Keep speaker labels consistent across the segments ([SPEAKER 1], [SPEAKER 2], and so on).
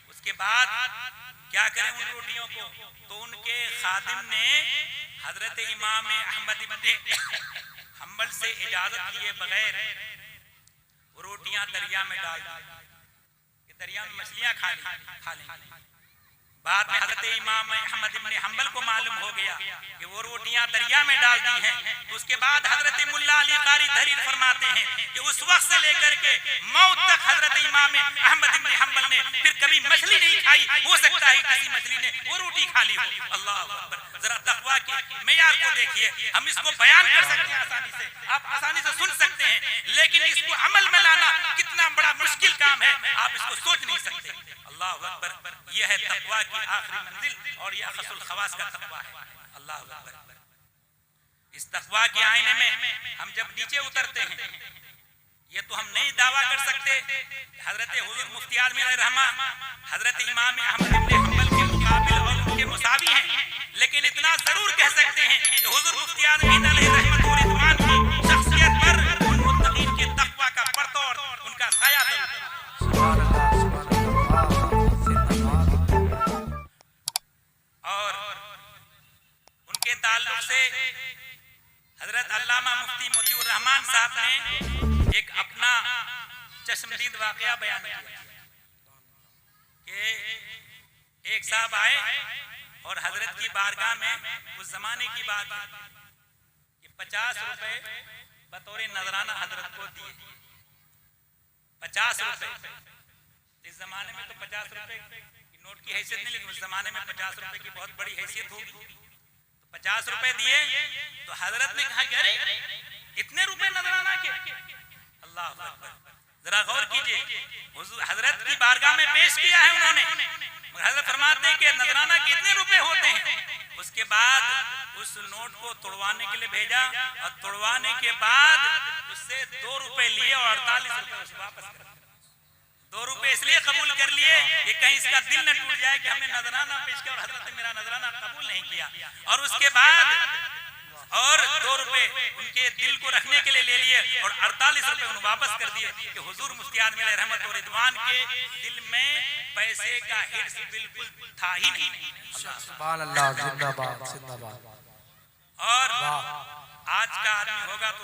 [SPEAKER 1] उसके बाद क्या करें उन रोटियों को? तो उनके खादिम ने हजरत इमाम अहमद इब्न हम्बल से इजाजत लिए बगैर वो रोटियां दरिया में डाल दी कि दरिया में मछलियां खा लेंगी। बाद में हजरत इमाम अहमद इब्न हम्बल को मालूम हो गया कि वो रोटियां दरिया में डाल दी हैं। तो उसके बाद हजरत मुल्ला अली कारी तहरीर फरमाते हैं कि उस वक्त से लेकर के मौत तक हजरत इमाम अहमद इब्न हम्बल ने फिर कभी मछली नहीं खाई। हो सकता है किसी मछली ने वो रोटी खा ली हो। अल्लाह अकबर। जरा तकवा के मेयार को देखिए। हम इसको बयान कर सकते हैं आसानी से, आप आसानी से सुन सकते हैं, लेकिन इसको अमल में लाना कितना बड़ा मुश्किल काम है, आप इसको सोच नहीं सकते। अल्लाह अकबर। यह है तकवा की आखिरी मंजिल और यह अखसुल खवास का तकवा है। अल्लाह अकबर। इस तकवा के आईने में हम जब नीचे उतरते हैं, ये तो हम नहीं दावा कर सकते हजरत हुजूर मुफ्ती आज़मी रहमा हजरत इमाम अहमद इब्न हम्बल के मुकाबिल और उनके मुसावी हैं, लेकिन इतना जरूर कह सकते हैं कि हुजूर मुफ्ती आज़मी रहमत व रिज़वान की शख्सियत पर उन मुत्तकीन के तकवा का परतौर, उनका साया जरूर। और उनके ताल्लुक से हजरत अल्लामा मुफ्ती मोतीउर रहमान साहब ने एक अपना चश्मदीद वाकया बयान किया कि एक साहब आए और हजरत की बारगाह में उस जमाने की बात है कि 50 रुपए बतौर नजराना हजरत को दिए। 50 रुपए। इस जमाने में तो 50 रुपए नोट की हैसियत नहीं, लेकिन उस जमाने में 50 रुपए की बहुत बड़ी हैसियत होगी। तो 50 रुपए दिए तो हजरत ने कहा कि अरे इतने रुपए नजराना के। अल्लाह अकबर। जरा गौर कीजिए, हजरत की बारगाह में पेश किया है उन्होंने, मगर हजरत फरमाते हैं कि नजराना कितने रुपए होते हैं। उसके बाद उस नोट को तोड़वाने के लिए भेजा और तोड़वाने के बाद उससे 2 रुपए लिए और 48 रुपए वापस कर। 2 रुपए इसलिए कबूल कर लिए कि कहीं इसका दिल न टूट जाए कि हमने नजराना पेश किया और हजरत ने मेरा नजराना कबूल नहीं किया। और उसके बाद और 2 रुपए उनके दिल को रखने के लिए ले लिए और 48 रुपए उन्हें वापस कर दिए कि हुजूर मुफ्ती आज़मी रहमत व रिज़वान के दिल में पैसे का हिर्स बिल्कुल था ही नहीं।
[SPEAKER 2] सुभान अल्लाह। जिंदाबाद जिंदाबाद।
[SPEAKER 1] और आज का आदमी होगा तो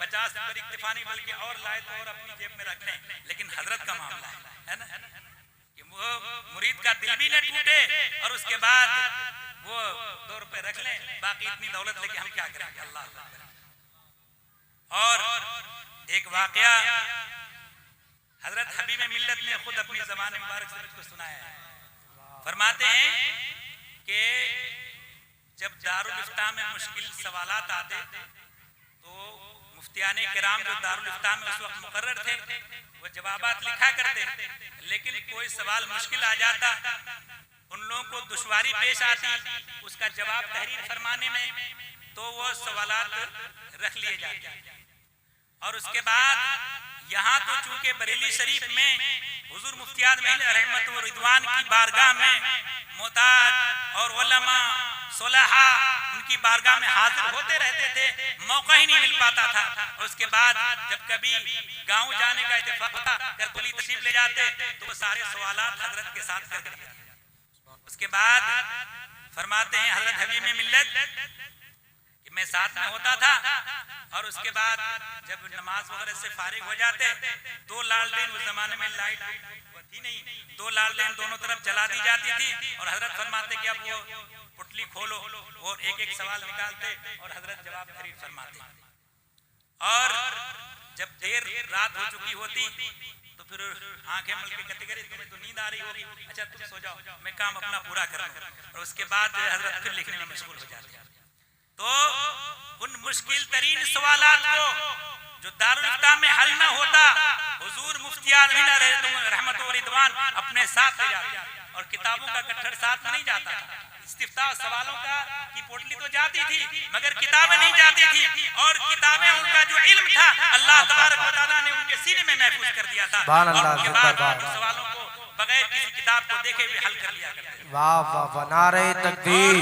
[SPEAKER 1] 50 पर इक्तिफा नहीं बल्कि और लाए तो और अपनी जेब में रख लें, लेकिन हजरत का मामला है ना कि वो मुरीद का दिल भी न टूटे और उसके बाद वो 2 रुपए रख लें, बाकी इतनी दौलत लेके हम क्या करेंगे। अल्लाह। और एक वाकया हजरत हबीब मिल्लत ने खुद अपनी ज़बान मुबारक से मुझको सुनाया है। फरमाते हैं कि जब दारुल इफ्ता में मुश्किल सवालात आते तो मुफ्तियाने किराम जो दारुल इफ्ता में उस वक्त मुकर्रर थे वो जवाबात लिखा करते, लेकिन कोई सवाल मुश्किल आ जाता, उन लोगों को दुश्वारी पेश आती उसका जवाब तहरीर फरमाने में, तो वो सवालात रख लिए जाते। और उसके बाद यहाँ तो चूंकि बरेली शरीफ में हुजूर मुफ्ती आज़मी रहमत व रिज़वान की बारगाह में मोहताज और उलमा सुलहा उनकी बारगाह में हाजिर होते रहते थे, मौका ही नहीं मिल पाता था। और उसके बाद जब कभी गांव जाने का इत्तेफाक होता, करकुली तशरीफ ले जाते तो वो सारे सवालात हजरत के साथ कर देते। उसके बाद फरमाते हैं हजरत हबीब मिल्लत कि मैं साथ में होता था और उसके बाद जब नमाज वगैरह से फारिग हो जाते 2 लालटेन, उस जमाने में लाइट थी नहीं, 2 लालटेन दोनों तरफ जला दी जाती थी और हजरत फरमाते कि अब वो पुटली खोलो और एक एक सवाल निकालते और हजरत जवाब तहरीर फरमाते। और जब देर रात हो चुकी होती तो फिर आंखें मल के कहते करे तुम्हें तो नींद आ रही होगी, अच्छा तुम सो जाओ, मैं काम अपना पूरा कर लूं। और उसके बाद हजरत फिर लिखने में मशगूल हो जाते। तो उन मुश्किल तरीन सवालात को जो दारुल इफ्ता में हल ना होता, हुजूर मुफ्ती आज़मी रहमत व रिज़वान अपने साथ ले जाते और किताबों का गट्ठर साथ में नहीं जाता। इस्तिफ्ता सवालों का की पोटली तो जाती थी मगर किताबें नहीं जाती थी, और किताबें उनका जो इल्म था अल्लाह तबारक व तआला ने उनके सीने में महफूज कर दिया था। और उसके बाद सवालों को बगैर किसी किताब को देखे हुए हल कर लिया करते।
[SPEAKER 2] वाह वाह वाह। नारे तकबीर,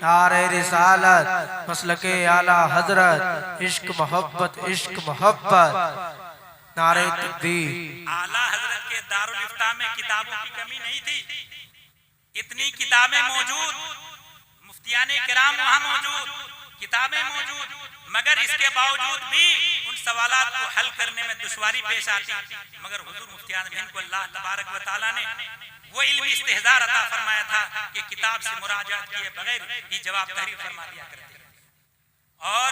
[SPEAKER 2] नारे रिसालत, मसलके आला हजरत, इश्क मोहब्बत, इश्क मोहब्बत। नारे तकबीर।
[SPEAKER 1] आला हजरत के दारुल इफ्ता में किताबों की कमी नहीं थी, इतनी किताबें मौजूद, मुफ्तियाने किराम वहां मौजूद, किताबें मौजूद, मगर इसके बावजूद भी उन सवालात को हल करने में दुश्वारी पेश आती। मगर हुजूर मुफ्तियान हिंद को अल्लाह तबारक व तआला ने वो इल्मी इस्तेहज़ार अता फरमाया था कि किताब से मुराजात किए बगैर ही जवाब तहरीर फरमा दिया करते। और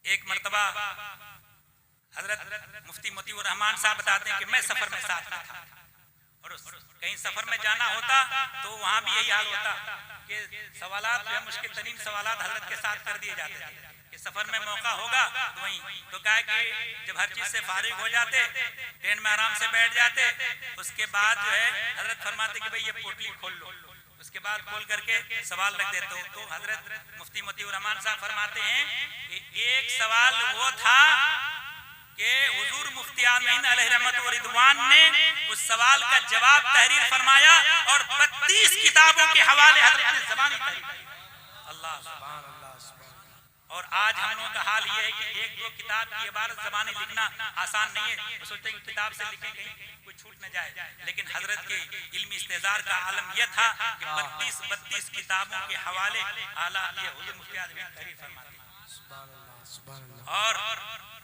[SPEAKER 1] एक मर्तबा हजरत मुफ्ती मोतीउर रहमान साहब बताते हैं कि मैं सफर में साथ में था, और कहीं सफर में जाना होता तो वहां भी यही हाल होता कि सवालात जो है मुश्किल तरीन सवालात हजरत के साथ कर दिए जाते थे कि सफर में मौका होगा तो वहीं तो कहा कि जब हर चीज से फारिग हो जाते, ट्रेन में आराम से बैठ जाते, उसके बाद जो है हजरत फरमाते कि भाई ये पोटली खोल लो, उसके बाद खोल करके सवाल रख देते हो। तो हजरत मुफ्ती मोतीउर रहमान साहब फरमाते हैं कि एक सवाल वो था कि हुजूर मुफ्तियान हिंद अलैहि रहमत व रिदवान ने उस सवाल का जवाब तहरीर फरमाया और 32 किताबों के हवाले हजरत ने ज़बानी तहरीर। अल्लाह सुभान अल्लाह सुभान। और आज हम लोगों का हाल ये है कि एक दो किताब की इबारत ज़बानी लिखना आसान नहीं है, वो सोचते हैं कि किताब से लिखें कहीं कोई छूट न जाए, लेकिन हजरत के इल्मी इस्तेज़ार का आलम यह था कि 32 किताबों के हवाले आला ये हुजूर मुफ्तियान हिंद तहरीर फरमाते। और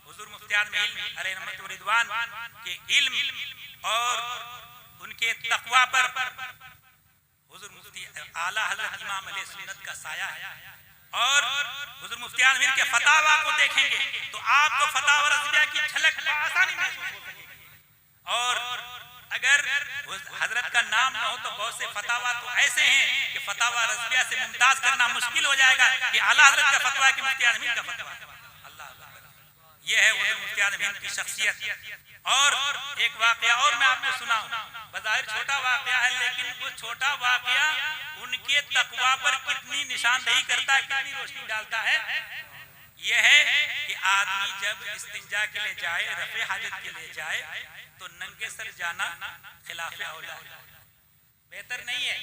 [SPEAKER 1] हुजूर मुफ्तियान अलैहि रहमत व रिदवान के इल्म और उनके तक़वा पर हुजूर मुफ्ती आला हज़रत इमाम अहले सुन्नत का साया है। और हुजूर मुफ्तियान के फतावा को देखेंगे तो आपको फतावा रज़विया की झलक आसानी महसूस हो सकेगी। और अगर हजरत का नाम न हो तो बहुत से फतावा तो ऐसे हैं कि फतावा रज़विया से मुमताज करना मुश्किल हो जाएगा कि आला हज़रत का फतवा है कि मुफ्तियान का फतवा। ये है हुजूर मुफ्तियान हिंद की शख्सियत। और एक वाकया और मैं आपको सुनाऊं, बज़ाहिर छोटा वाकया है, लेकिन वो छोटा वाकया उनके तकवा पर कितनी निशानदेही करता है, कितनी रोशनी डालता है। यह है कि आदमी जब इस्तिंजा के लिए जाए, रफ़े हाजत के लिए जाए, तो नंगे सर जाना खिलाफ औला है, बेहतर नहीं है,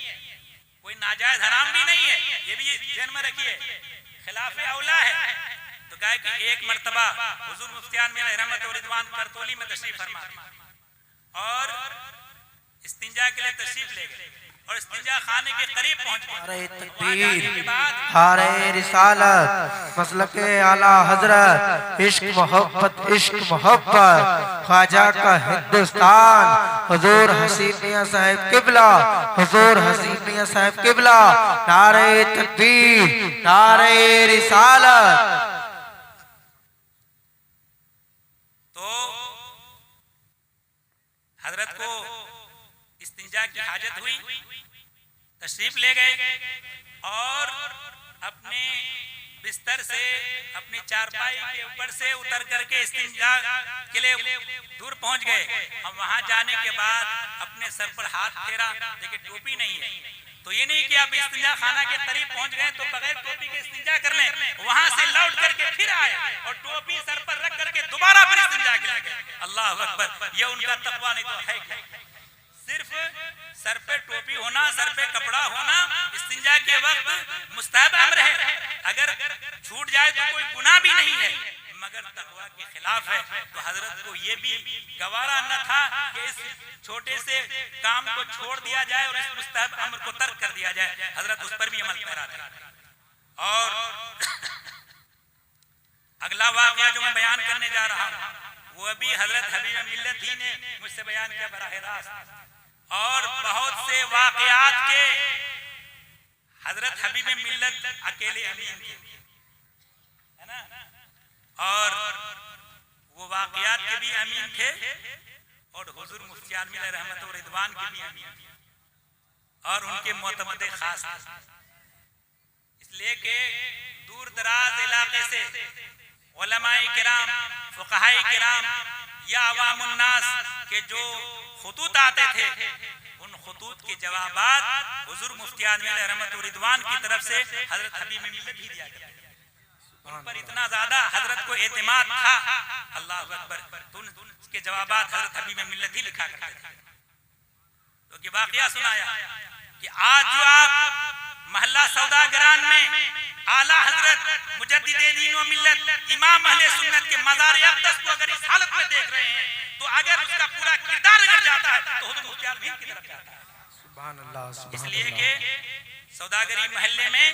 [SPEAKER 1] कोई नाजायज हराम भी नहीं है, ये भी ध्यान में रखिए, खिलाफ औला है। तो कहा कि एक मर्तबा हुजूर मुफ्तियान में रहमत व रिदवान करतोली में तशरीफ फरमा और इस्तिंजा के लिए तशरीफ ले गए और इस्तिंजा खाने के करीब पहुंच गए।
[SPEAKER 2] नारे तकबीर, नारे रिसालत, मसलके आला हजरत, इश्क मोहब्बत ख्वाजा का हिंदुस्तान, हुजूर हसीन मियां साहिब किबला, हुजूर हसीन मियां साहिब किबला। नारे तकबीर, नारे रिसालत। तो हजरत को इस्तिंजा की हाजत हुई, तशरीफ ले गए और अपने बिस्तर से, अपनी चारपाई के ऊपर से उतर करके इस्तिंजा के लिए दूर पहुंच गए। हम वहां जाने के बाद अपने सर पर हाथ फेरा, देखिए टोपी नहीं है, तो ये नहीं कि आप इस्तिंजा खाना के करीब पहुंच गए तो बगैर टोपी के इस्तिंजा कर लें, वहां से लौट करके फिर आए और टोपी सर पर रख करके दोबारा फिर इस्तिंजा के लिए गए। अल्लाह अकबर, ये उनका तकवा नहीं तो है क्या? सिर्फ सर पे टोपी होना, सर पे कपड़ा होना इस्तिंजा के वक्त मुस्तहब अम्र है, अगर छूट जाए तो कोई गुनाह भी नहीं है, मगर तकवा के खिलाफ है। तो हजरत को ये भी गवारा न था कि इस छोटे से काम को छोड़ दिया जाए और इस मुस्तहब अम्र को तर्क कर दिया जाए, हजरत उस पर भी अमल पैरा थे। और अगला वाकया जो मैं बयान करने जा रहा हूँ वो भी हजरत हबीब मिल्लत ही ने मुझसे बयान किया बराह रास्त। और बहुत से वाकयात के हजरत हबीब मिल्लत अकेले अमीन थे, है ना, और वो वाकयात के भी अमीन थे और हुजूर मुफ्तियान मिल्लत रहमत व रिदवान के भी अमीन थे और उनके मोतमद खास थे। इसलिए कि दूर दराज इलाके से उलमाए किराम, फुक़हाए किराम या अवामुन नास के जो खुतूत आते थे, उन खुतूत के जवाबात हुजूर मुफ्तियान रहमत व रिदवान की तरफ से हजरत हबीब मिल्लत ही दिया करते थे। उन पर इतना ज्यादा हजरत को एतमाद था, अल्लाह अकबर, तो उनके जवाबात हजरत हबीब मिल्लत ही लिखा करते थे। तो कि वाकया सुनाया कि आज जो आप महल्ला सौदागरान में आला हजरत मुजद्दिदे दीन व मिल्लत इमाम अहले सुन्नत के मज़ार अक़दस को अगर इस हालत में देख रहे हैं तो अगर उसका पूरा किरदार अगर जाता है तो हुज़ूर मुख्तियार भीम की तरफ जाता है। सुभान अल्लाह। इसलिए कि सौदागरी महल्ले में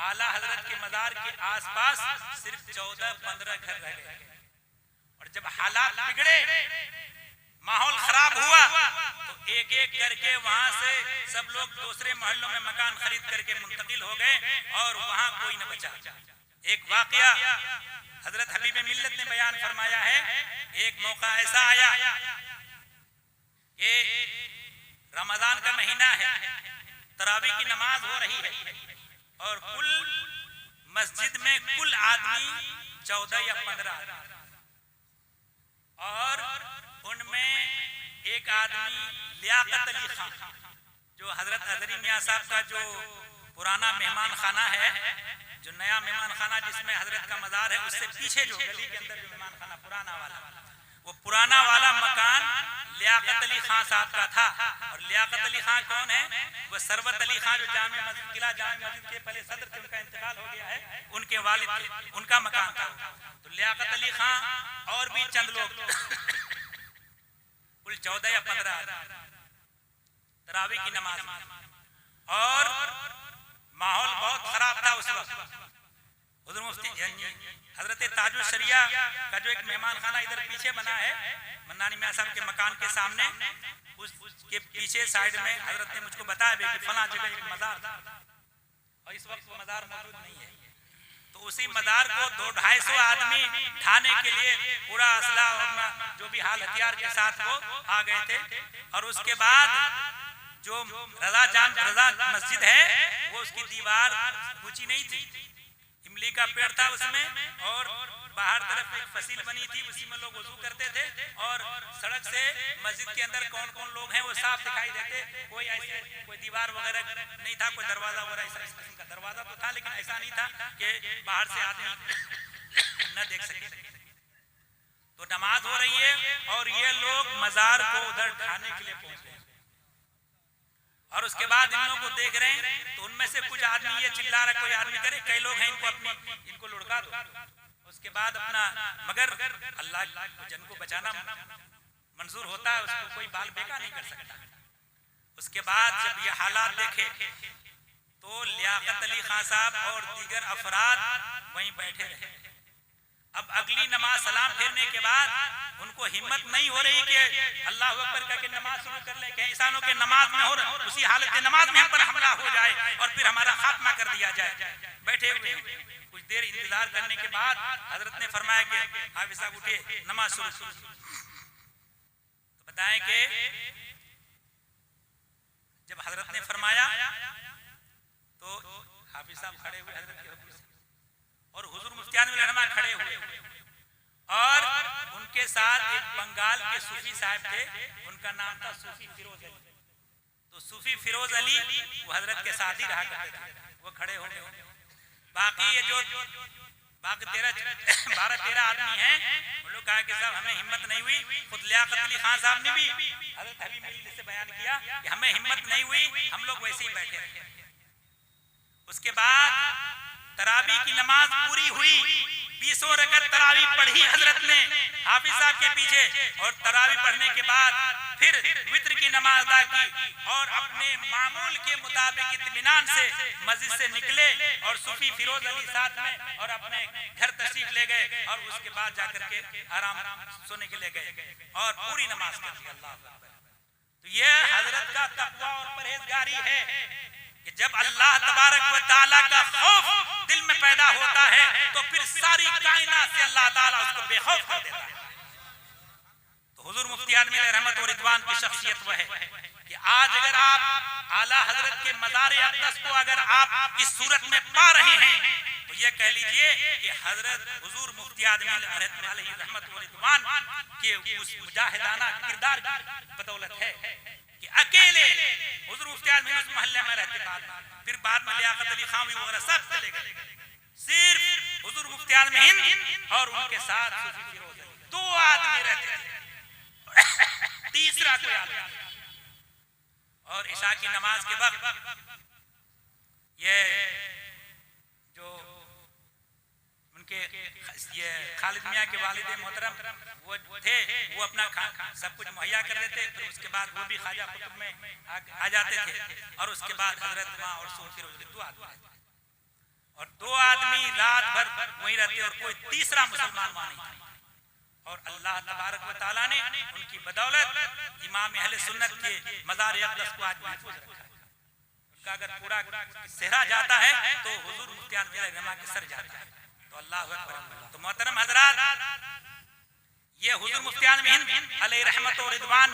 [SPEAKER 2] आला हजरत के मज़ार के आसपास सिर्फ 14-15 घर रह गए और जब हालात बिगड़े, माहौल खराब हुआ तो एक एक करके वहां से सब लोग दूसरे मोहल्लों में मकान खरीद करके मुंतकिल हो गए और वहां कोई न बचा। एक वाकया हजरत हबीब मिल्लत ने बयान फरमाया है, एक मौका ऐसा आया कि रमजान का महीना है, तरावी की नमाज हो रही है और कुल मस्जिद में कुल आदमी 14 या 15 आदमी और उनमें एक आदमी लियाकत अली खान जो हजरत अजरी मियाँ साहब का जो पुराना मेहमान खाना है, जो नया मेहमान खाना जिसमें हजरत का मज़ार है, उससे पीछे जो गली के अंदर जो मेहमान खाना पुराना वाला, वो पुराना वाला मकान लियाकत अली खान साहब का था। और लियाकत अली खान कौन है? वो सरवत अली खान जो जामे मस्जिद किला जामे मस्जिद के पहले सदर थे, उनका इंतकाल हो गया है, उनके वालिद थे, उनका मकान था। तो लियाकत अली खान और भी चंद लोग कुल 14 या 15 तरावी की नमाज और माहौल बहुत खराब था उस वक्त। हुज़ूर मुफ्ती हजरत ताजुल शरिया का जो एक मेहमान खाना इधर पीछे बना है मन्नानी मियां साहब के मकान के सामने, उसके पीछे साइड में हजरत ने मुझको बताया कि फला जगह एक मज़ार था और इस वक्त वो मज़ार मौजूद नहीं है। तो उसी मज़ार को 200-250 आदमी ढाने के लिए पूरा असला और जो भी हाल हथियार के साथ वो आ गए थे। और उसके बाद जो रजा मस्जिद है वो उसकी दीवार ऊंची नहीं थी, इमली का पेड़ था उसमें और बाहर तरफ एक फसील बनी थी, उसी में लोग वजू करते थे और सड़क से मस्जिद के अंदर कौन कौन लोग हैं वो साफ दिखाई देते। कोई ऐसे कोई दीवार वगैरह नहीं था, कोई दरवाजा वगैरह इस किस्म का दरवाजा तो था लेकिन ऐसा नहीं था कि बाहर से आदमी न देख सके। तो नमाज हो रही है और ये लोग मजार को उधर ढाने के लिए पहुंच गए और उसके बाद इन लोगों को देख रहे हैं तो उनमें से कुछ आदमी ये चिल्ला रहा, कोई आदमी करे कई लोग हैं इनको लुढ़का दो। उसके बाद अपना मगर अल्लाह जन को बचाना मंजूर होता है, उसको कोई बाल बेका नहीं कर सकता। उसके बाद जब ये हालात देखे तो लियाकत अली खान साहब और दीगर अफराद वहीं बैठे रहे। अब अगली नमाज सलाम फेरने के बाद उनको हिम्मत नहीं हो रही कि अल्लाह अकबर का के नमाज शुरू कर ले, कहीं इंसानों के नमाज में हो रहा उसी हालत नमाज में हम पर हमला हो जाए और फिर हमारा खात्मा कर दिया जाए। बैठे हुए कुछ देर इंतजार करने के बाद हजरत ने फरमाया कि हाफिज साहब उठिए नमाज शुरू। तो बताएं कि जब हजरत ने फरमाया तो हाफिज साहब खड़े हुए हजरत के हुक्म से और हुजूर मुफ्तियान उलमा खड़े हुए और उनके साथ एक बंगाल के सूफी साहब थे, उनका नाम था सूफी फिरोज अली। तो सूफी फिरोज अली वो हजरत के साथ ही रहा करते थे, वो खड़े हो गए। बाकी ये जो बाकी 12-13 आदमी हैं उन लोग कहा कि साहब हमें हिम्मत नहीं हुई। खुद लियाकत अली खान साहब ने भी हजरत हबीब मिल्लत से बयान किया कि हमें हिम्मत नहीं हुई, हम लोग वैसे ही बैठे रहे। उसके बाद तरावी की नमाज पूरी हुई, 20 रकअत तरावी पढ़ी हजरत ने हाफिज साहब के पीछे और तरावी पढ़ने के बाद फिर वित्र की नमाज अदा की और अपने मामूल के मुताबिक इत्मीनान से मस्जिद से निकले और सूफी फिरोज अली साथ में और अपने घर तशरीफ ले गए और उसके बाद जाकर के आराम सोने के लिए गए और पूरी नमाज कर दी। अल्लाह अकबर। तो ये हजरत का तकवा और परहेजगारी है कि जब अल्लाह तबारक व तआला का खौफ दिल में पैदा होता है तो फिर सारी कायनात से अल्लाह ताला उसको बेखौफ कर देता है। तो हुजूर मुफ्ती आदमी रहमत और रिदवान की शख्सियत वह है कि आज अगर आप आला हजरत के मज़ार अक़दस को अगर आप इस सूरत में पा रहे हैं तो ये कह लीजिए कि हजरत हुजूर मुफ्ती आदमी रहमत और रिदवान के उस मुजाहिदाना किरदार की बदौलत है कि अकेले हुजूर मुफ्ती आदमी उस मोहल्ले में रहते, फिर बाद में लियाकत अली खान वगैरह सब चले गए, सिर्फ हुजूर मुफ्ती आदमी हिंद और उनके साथ सूफी फिरोज अली 2 आदमी रहते थे, तीसरा कोई आदमी। और इशा की नमाज के वक्त ये जो उनके ये खालिद मियाँ के वालिद मोहतरम वो थे, वो अपना सब कुछ मुहैया कर देते, फिर उसके बाद वो भी ख्वाजा कुतुब में आ जाते थे। और उसके बाद हजरत वहाँ और सोच दो आदमी रात भर वहीं रहते और कोई तीसरा मुसलमान वहाँ नहीं था। और अल्लाह तबारक व तआला ने उनकी बदौलत इमाम अहले सुन्नत के मज़ार अक़दस को आज महफूज रखा है। उनका अगर पूरा सेहरा जाता है तो हुजूर मुफ्ती आज़म रहमा के सर जाता है। तो अल्लाह अकबर। तो मोहतरम हजरात, ये हुजूर मुफ्ती आज़म हिंद अलैहि रहमत व रिदवान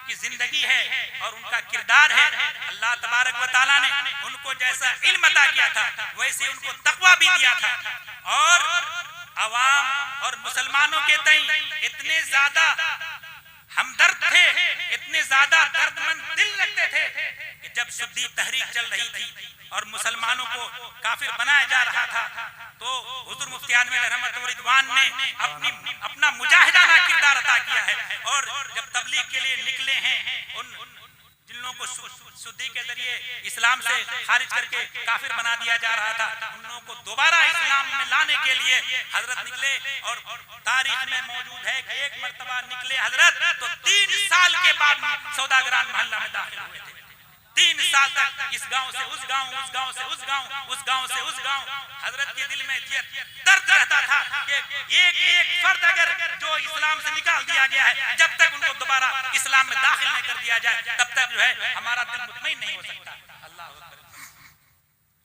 [SPEAKER 2] की जिंदगी है और उनका किरदार है। अल्लाह तबारक व तआला ने उनको जैसा इल्म अता किया था वैसे उनको तक़वा भी दिया था और अवाम और मुसलमानों के तई इतने ज्यादा हमदर्द थे, इतने ज्यादा दर्दमंद दिल रखते थे कि जब सुद्दी तहरीक चल रही थी और मुसलमानों को काफिर बनाया जा रहा था तो हुजूर मुफ्ती आज़म रहमत व रिदवान ने अपना मुजाहिदाना किरदार अता किया है। और जब तबलीग के लिए निकले हैं, उन जिन लोगों को सुद्दी के जरिए इस्लाम से खारिज करके काफिर बना दिया जा रहा था, उन लोगों को दोबारा इस्लाम में लाने के लिए हजरत निकले। और तारीख में मौजूद है कि एक मर्तबा निकले हजरत तो 3 साल के बाद सौदागरान मोहल्ला में दाखिल हुए थे। 3 साल तक इस गांव से उस गांव, उस गांव से उस गांव, उस गांव से उस गांव। हजरत के दिल में दर्द रहता था कि एक एक फर्द अगर जो इस्लाम से निकाल दिया गया है, जब तक उनको दोबारा इस्लाम में दाखिल नहीं कर दिया जाए तब तक जो है हमारा दिल मुतमईन नहीं हो सकता। अल्लाह अकबर।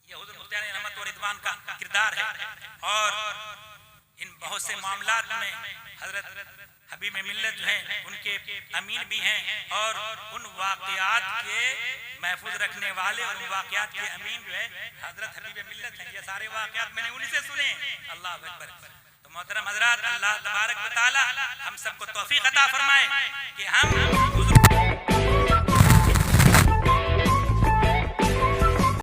[SPEAKER 2] ये हुजूर मुफ्ती आज़म रहमत व रिदवान का किरदार है। और इन बहुत से मामलात में हजरत हबीब मिल्लत जो हैं उनके अमीन भी हैं और उन वाक़यात के महफूज रखने वाले और उन वाक़यात के अमीन जो है हजरत हबीब मिल्लत हैं। ये सारे वाक़यात मैंने उन्हीं से सुने। अल्लाह अकबर। तो मोहतरम हजरात, अल्लाह तबारक व तआला हम सबको तौफीक अता फरमाए कि हम